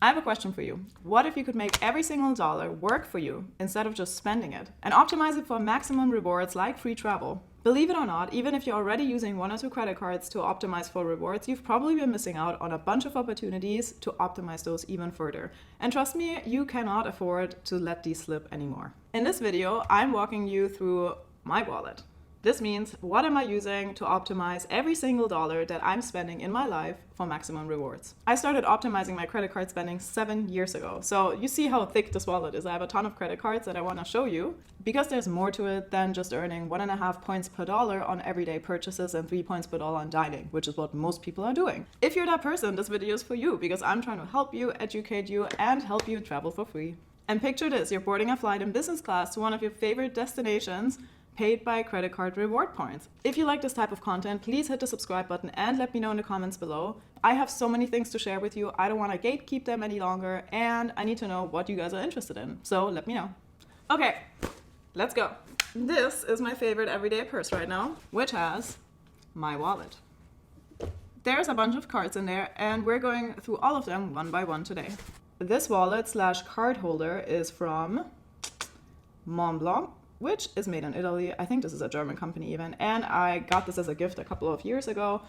I have a question for you. What if you could make every single dollar work for you instead of just spending it and optimize it for maximum rewards like free travel? Believe it or not, even if you're already using 1 or 2 credit cards to optimize for rewards, you've probably been missing out on a bunch of opportunities to optimize those even further. And trust me, you cannot afford to let these slip anymore. In this video, I'm walking you through my wallet. This means, what am I using to optimize every single dollar that I'm spending in my life for maximum rewards? I started optimizing my credit card spending 7 years ago. So you see how thick this wallet is. I have a ton of credit cards that I want to show you because there's more to it than just earning 1.5 points per dollar on everyday purchases and 3 points per dollar on dining, which is what most people are doing. If you're that person, this video is for you because I'm trying to help you, educate you, and help you travel for free. And picture this, you're boarding a flight in business class to one of your favorite destinations paid by credit card reward points. If you like this type of content, please hit the subscribe button and let me know in the comments below. I have so many things to share with you. I don't want to gatekeep them any longer, and I need to know what you guys are interested in. So let me know. Okay, let's go. This is my favorite everyday purse right now, which has my wallet. There's a bunch of cards in there, and we're going through all of them one by one today. This wallet/card holder is from Montblanc, which is made in Italy. I think this is a German company even. And I got this as a gift a couple of years ago.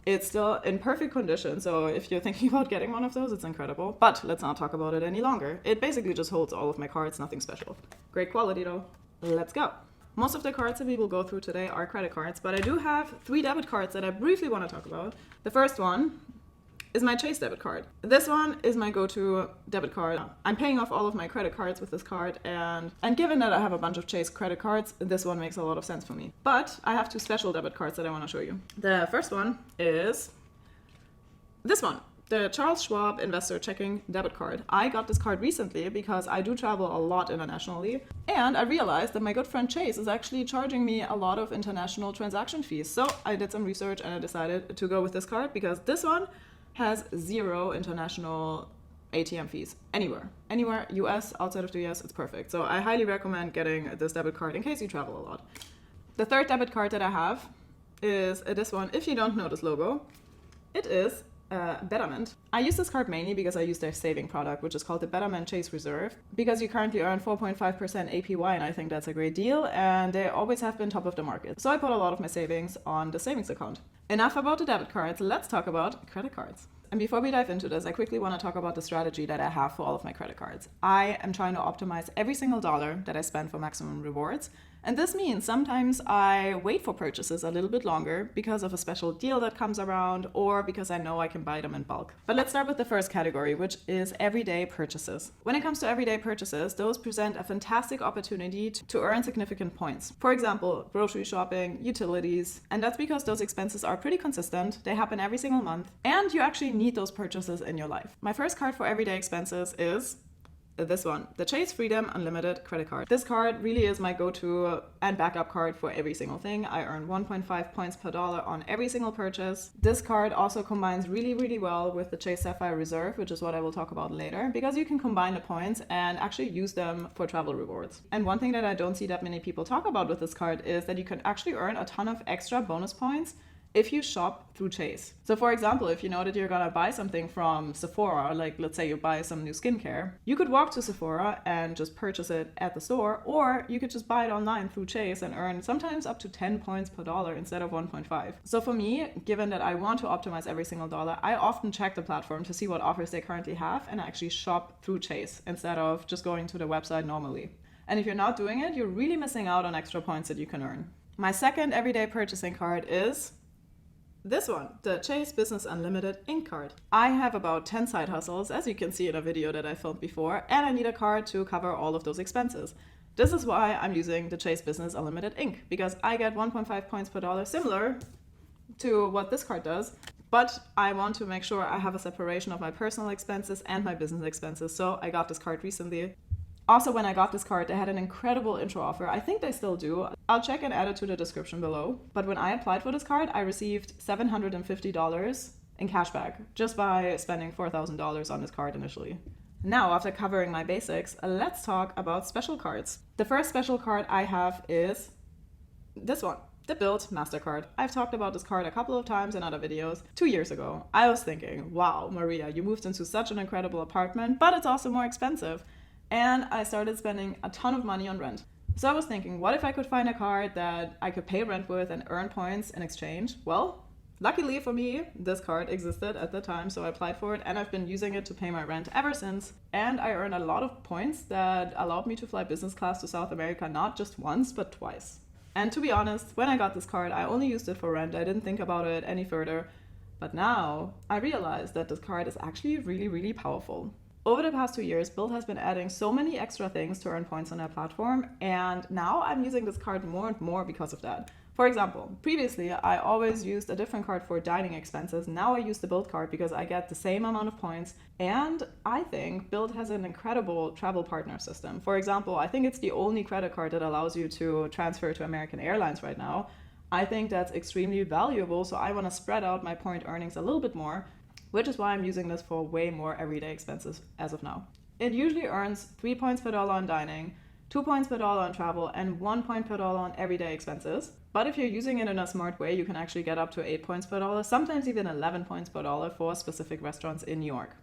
It's still in perfect condition. So if you're thinking about getting one of those, it's incredible. But let's not talk about it any longer. It basically just holds all of my cards, nothing special. Great quality though. Let's go. Most of the cards that we will go through today are credit cards, but I do have 3 debit cards that I briefly want to talk about. The first one is my Chase debit card. This one is my go-to debit card. I'm paying off all of my credit cards with this card, and given that I have a bunch of Chase credit cards, this one makes a lot of sense for me. But I have 2 special debit cards that I want to show you. The first one is this one, the Charles Schwab Investor Checking debit card. I got this card recently because I do travel a lot internationally, and I realized that my good friend Chase is actually charging me a lot of international transaction fees. So I did some research and I decided to go with this card because this one has 0 international ATM fees anywhere, US, outside of the US, it's perfect. So I highly recommend getting this debit card in case you travel a lot. The third debit card that I have is this one. If you don't know this logo, it is Betterment. I use this card mainly because I use their saving product, which is called the Betterment Chase Reserve, because you currently earn 4.5% APY, and I think that's a great deal, and they always have been top of the market. So I put a lot of my savings on the savings account. Enough about the debit cards, let's talk about credit cards. And before we dive into this, I quickly want to talk about the strategy that I have for all of my credit cards. I am trying to optimize every single dollar that I spend for maximum rewards. And this means sometimes I wait for purchases a little bit longer because of a special deal that comes around or because I know I can buy them in bulk. But let's start with the first category, which is everyday purchases. When it comes to everyday purchases, those present a fantastic opportunity to earn significant points. For example, grocery shopping, utilities, and that's because those expenses are pretty consistent. They happen every single month, and you actually need those purchases in your life. My first card for everyday expenses is this one, the Chase Freedom Unlimited credit card. This card really is my go-to and backup card for every single thing. I earn 1.5 points per dollar on every single purchase. This card also combines really well with the Chase Sapphire Reserve, which is what I will talk about later, because you can combine the points and actually use them for travel rewards. And one thing that I don't see that many people talk about with this card is that you can actually earn a ton of extra bonus points if you shop through Chase. So for example, if you know that you're gonna buy something from Sephora, like let's say you buy some new skincare, you could walk to Sephora and just purchase it at the store, or you could just buy it online through Chase and earn sometimes up to 10 points per dollar instead of 1.5. So for me, given that I want to optimize every single dollar, I often check the platform to see what offers they currently have and actually shop through Chase instead of just going to the website normally. And if you're not doing it, you're really missing out on extra points that you can earn. My second everyday purchasing card is this one, the Chase Business Unlimited Ink card. I have about 10 side hustles, as you can see in a video that I filmed before, and I need a card to cover all of those expenses. This is why I'm using the Chase Business Unlimited Ink, because I get 1.5 points per dollar, similar to what this card does, but I want to make sure I have a separation of my personal expenses and my business expenses, so I got this card recently. Also, when I got this card, they had an incredible intro offer. I think they still do. I'll check and add it to the description below. But when I applied for this card, I received $750 in cashback just by spending $4,000 on this card initially. Now, after covering my basics, let's talk about special cards. The first special card I have is this one. The Bilt MasterCard. I've talked about this card a couple of times in other videos. 2 years ago, I was thinking, wow, Maria, you moved into such an incredible apartment, but it's also more expensive. And I started spending a ton of money on rent. So I was thinking, what if I could find a card that I could pay rent with and earn points in exchange? Well, luckily for me, this card existed at the time, so I applied for it and I've been using it to pay my rent ever since. And I earned a lot of points that allowed me to fly business class to South America, not just once, but twice. And to be honest, when I got this card, I only used it for rent. I didn't think about it any further. But now I realized that this card is actually really, really powerful. Over the past 2 years, Bilt has been adding so many extra things to earn points on their platform, and now I'm using this card more and more because of that. For example, previously I always used a different card for dining expenses. Now I use the Bilt card because I get the same amount of points, and I think Bilt has an incredible travel partner system. For example, I think it's the only credit card that allows you to transfer to American Airlines right now. I think that's extremely valuable, so I want to spread out my point earnings a little bit more, which is why I'm using this for way more everyday expenses as of now. It usually earns 3 points per dollar on dining, 2 points per dollar on travel, and 1 point per dollar on everyday expenses. But if you're using it in a smart way, you can actually get up to 8 points per dollar, sometimes even 11 points per dollar for specific restaurants in New York.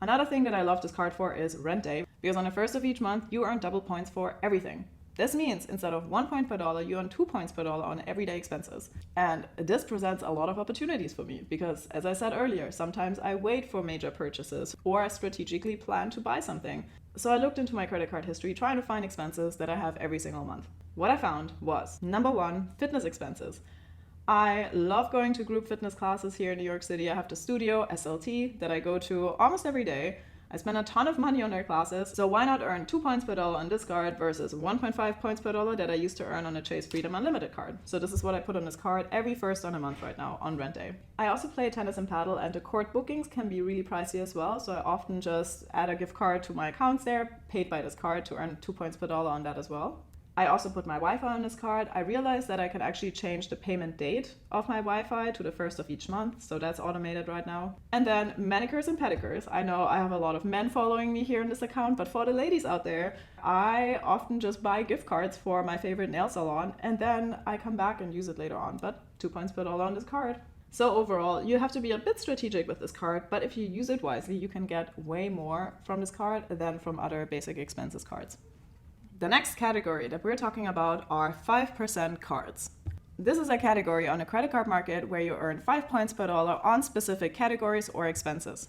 Another thing that I love this card for is rent day, because on the first of each month, you earn double points for everything. This means instead of 1 point per dollar, you earn 2 points per dollar on everyday expenses. And this presents a lot of opportunities for me because, as I said earlier, sometimes I wait for major purchases or I strategically plan to buy something. So I looked into my credit card history trying to find expenses that I have every single month. What I found was, number one, fitness expenses. I love going to group fitness classes here in New York City. I have the studio, SLT, that I go to almost every day. I spend a ton of money on their classes, so why not earn 2 points per dollar on this card versus 1.5 points per dollar that I used to earn on a Chase Freedom Unlimited card. So this is what I put on this card every first on a month right now on rent day. I also play tennis and paddle, and the court bookings can be really pricey as well, so I often just add a gift card to my accounts there, paid by this card, to earn 2 points per dollar on that as well. I also put my Wi-Fi on this card. I realized that I can actually change the payment date of my Wi-Fi to the first of each month, so that's automated right now. And then manicures and pedicures. I know I have a lot of men following me here in this account, but for the ladies out there, I often just buy gift cards for my favorite nail salon, and then I come back and use it later on, but 2 points per dollar on this card. So overall, you have to be a bit strategic with this card, but if you use it wisely, you can get way more from this card than from other basic expenses cards. The next category that we're talking about are 5% cards. This is a category on the credit card market where you earn 5 points per dollar on specific categories or expenses.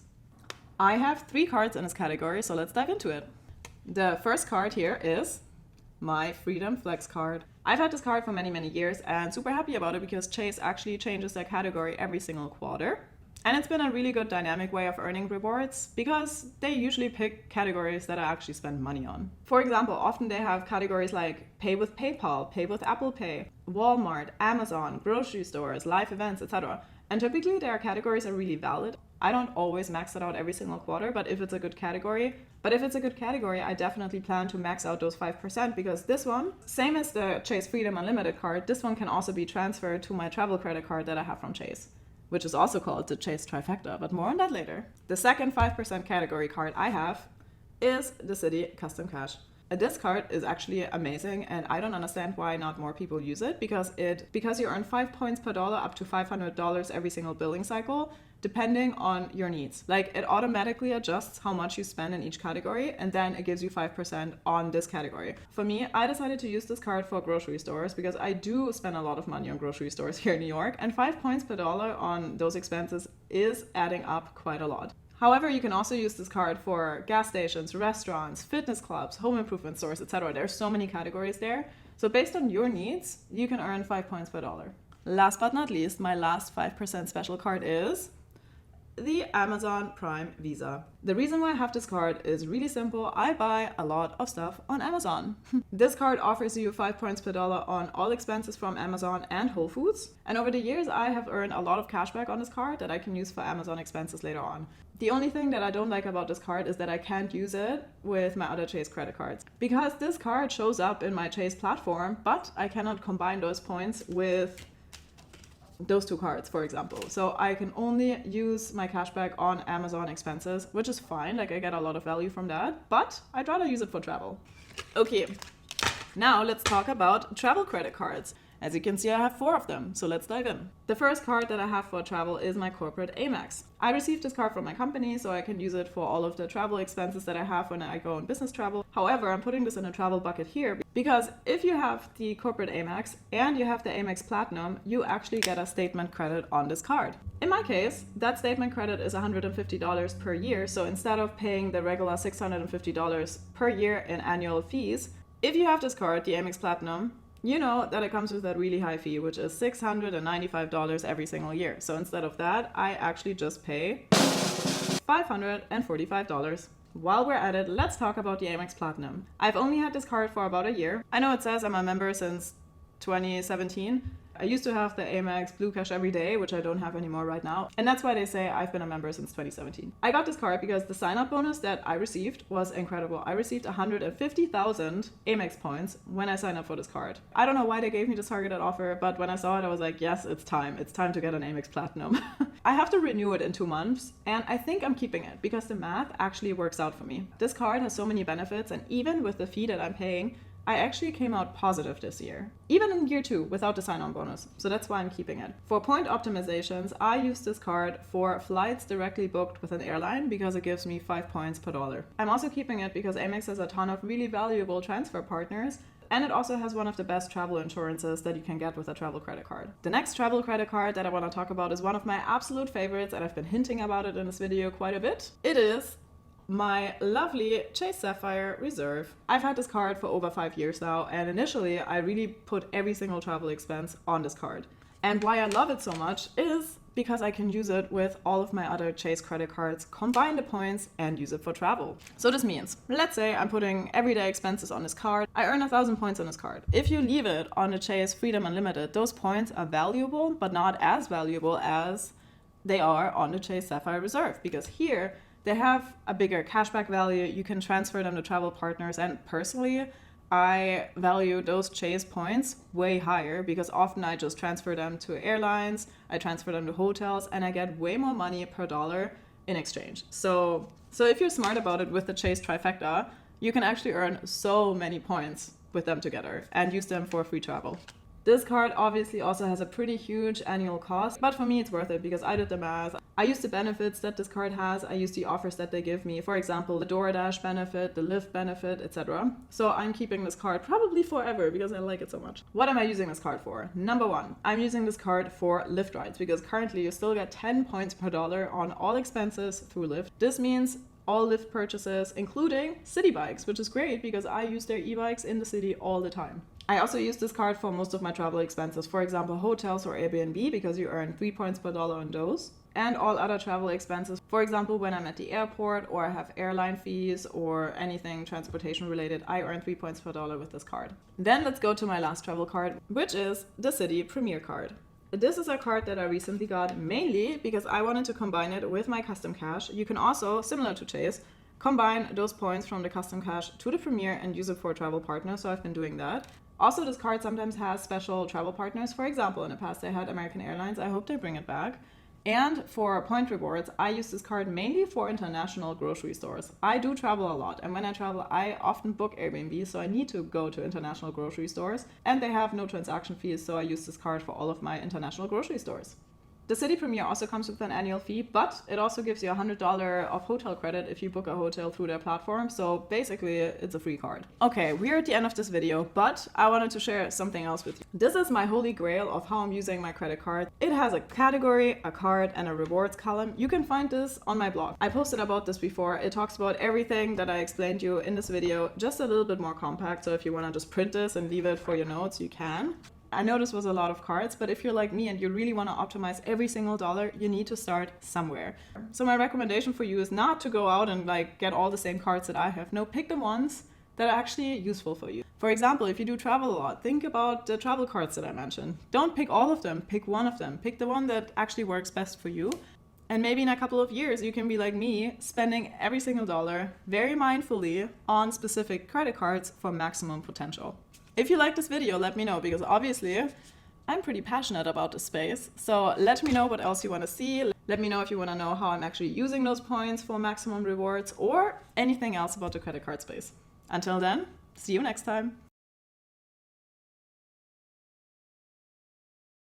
I have 3 cards in this category, so let's dive into it. The first card here is my Freedom Flex card. I've had this card for many, many years and super happy about it because Chase actually changes their category every single quarter. And it's been a really good dynamic way of earning rewards because they usually pick categories that I actually spend money on. For example, often they have categories like pay with PayPal, pay with Apple Pay, Walmart, Amazon, grocery stores, live events, etc. And typically their categories are really valid. I don't always max it out every single quarter, but if it's a good category, I definitely plan to max out those 5% because this one, same as the Chase Freedom Unlimited card, this one can also be transferred to my travel credit card that I have from Chase, which is also called the Chase Trifecta, but more on that later. The second 5% category card I have is the Citi Custom Cash. This card is actually amazing, and I don't understand why not more people use it because you earn 5 points per dollar up to $500 every single billing cycle, depending on your needs. Like, it automatically adjusts how much you spend in each category, and then it gives you 5% on this category. For me, I decided to use this card for grocery stores because I do spend a lot of money on grocery stores here in New York, and 5 points per dollar on those expenses is adding up quite a lot. However, you can also use this card for gas stations, restaurants, fitness clubs, home improvement stores, etc. There's so many categories there. So based on your needs, you can earn 5 points per dollar. Last but not least, my last 5% special card is the Amazon Prime Visa. The reason why I have this card is really simple. I buy a lot of stuff on Amazon. This card offers you 5 points per dollar on all expenses from Amazon and Whole Foods. And over the years, I have earned a lot of cashback on this card that I can use for Amazon expenses later on. The only thing that I don't like about this card is that I can't use it with my other Chase credit cards because this card shows up in my Chase platform, but I cannot combine those points with those 2 cards, for example. So I can only use my cashback on Amazon expenses, which is fine. Like, I get a lot of value from that, but I'd rather use it for travel. Okay, now let's talk about travel credit cards. As you can see, I have 4 of them, so let's dive in. The first card that I have for travel is my corporate Amex. I received this card from my company, so I can use it for all of the travel expenses that I have when I go on business travel. However, I'm putting this in a travel bucket here because if you have the corporate Amex and you have the Amex Platinum, you actually get a statement credit on this card. In my case, that statement credit is $150 per year, so instead of paying the regular $650 per year in annual fees, if you have this card, the Amex Platinum, you know that it comes with a really high fee, which is $695 every single year. So instead of that, I actually just pay $545. While we're at it, let's talk about the Amex Platinum. I've only had this card for about a year. I know it says I'm a member since 2017. I used to have the Amex Blue Cash every day, which I don't have anymore right now. And that's why they say I've been a member since 2017. I got this card because the sign-up bonus that I received was incredible. I received 150,000 Amex points when I signed up for this card. I don't know why they gave me this targeted offer, but when I saw it, I was like, yes, it's time. It's time to get an Amex Platinum. I have to renew it in 2 months, and I think I'm keeping it because the math actually works out for me. This card has so many benefits, and even with the fee that I'm paying, I actually came out positive this year, even in year 2 without the sign-on bonus. So that's why I'm keeping it. For point optimizations, I use this card for flights directly booked with an airline because it gives me 5 points per dollar. I'm also keeping it because Amex has a ton of really valuable transfer partners, and it also has one of the best travel insurances that you can get with a travel credit card. The next travel credit card that I want to talk about is one of my absolute favorites, and I've been hinting about it in this video quite a bit. It is my lovely Chase Sapphire Reserve. I've had this card for over 5 years now, and initially I really put every single travel expense on this card. And why I love it so much is because I can use it with all of my other Chase credit cards, combine the points, and use it for travel. So this means, let's say I'm putting everyday expenses on this card. I earn 1,000 points on this card. If you leave it on the Chase Freedom Unlimited, those points are valuable, but not as valuable as they are on the Chase Sapphire Reserve, because here they have a bigger cashback value. You can transfer them to travel partners. And personally, I value those Chase points way higher because often I just transfer them to airlines, I transfer them to hotels, and I get way more money per dollar in exchange. So if you're smart about it with the Chase trifecta, you can actually earn so many points with them together and use them for free travel. This card obviously also has a pretty huge annual cost, but for me it's worth it because I did the math. I use the benefits that this card has, I use the offers that they give me, for example, the DoorDash benefit, the Lyft benefit, etc. So I'm keeping this card probably forever because I like it so much. What am I using this card for? Number 1, I'm using this card for Lyft rides because currently you still get 10 points per dollar on all expenses through Lyft. This means all Lyft purchases, including Citi bikes, which is great because I use their e-bikes in the city all the time. I also use this card for most of my travel expenses, for example, hotels or Airbnb, because you earn 3 points per dollar on those, and all other travel expenses. For example, when I'm at the airport or I have airline fees or anything transportation related, I earn 3 points per dollar with this card. Then let's go to my last travel card, which is the Citi Premier card. This is a card that I recently got mainly because I wanted to combine it with my custom cash. You can also, similar to Chase, combine those points from the custom cash to the Premier and use it for a travel partner, so I've been doing that. Also, this card sometimes has special travel partners. For example, in the past they had American Airlines. I hope they bring it back. And for point rewards, I use this card mainly for international grocery stores. I do travel a lot, and when I travel, I often book Airbnb, so I need to go to international grocery stores, and they have no transaction fees, so I use this card for all of my international grocery stores. The Citi Premier also comes with an annual fee, but it also gives you $100 of hotel credit if you book a hotel through their platform. So basically, it's a free card. Okay, we're at the end of this video, but I wanted to share something else with you. This is my holy grail of how I'm using my credit card. It has a category, a card, and a rewards column. You can find this on my blog. I posted about this before. It talks about everything that I explained to you in this video, just a little bit more compact. So if you want to just print this and leave it for your notes, you can. I know this was a lot of cards, but if you're like me and you really want to optimize every single dollar, you need to start somewhere. So my recommendation for you is not to go out and get all the same cards that I have. No, pick the ones that are actually useful for you. For example, if you do travel a lot, think about the travel cards that I mentioned. Don't pick all of them, pick one of them. Pick the one that actually works best for you. And maybe in a couple of years, you can be like me, spending every single dollar very mindfully on specific credit cards for maximum potential. If you like this video, let me know, because obviously I'm pretty passionate about this space. So let me know what else you want to see. Let me know if you want to know how I'm actually using those points for maximum rewards or anything else about the credit card space. Until then, see you next time.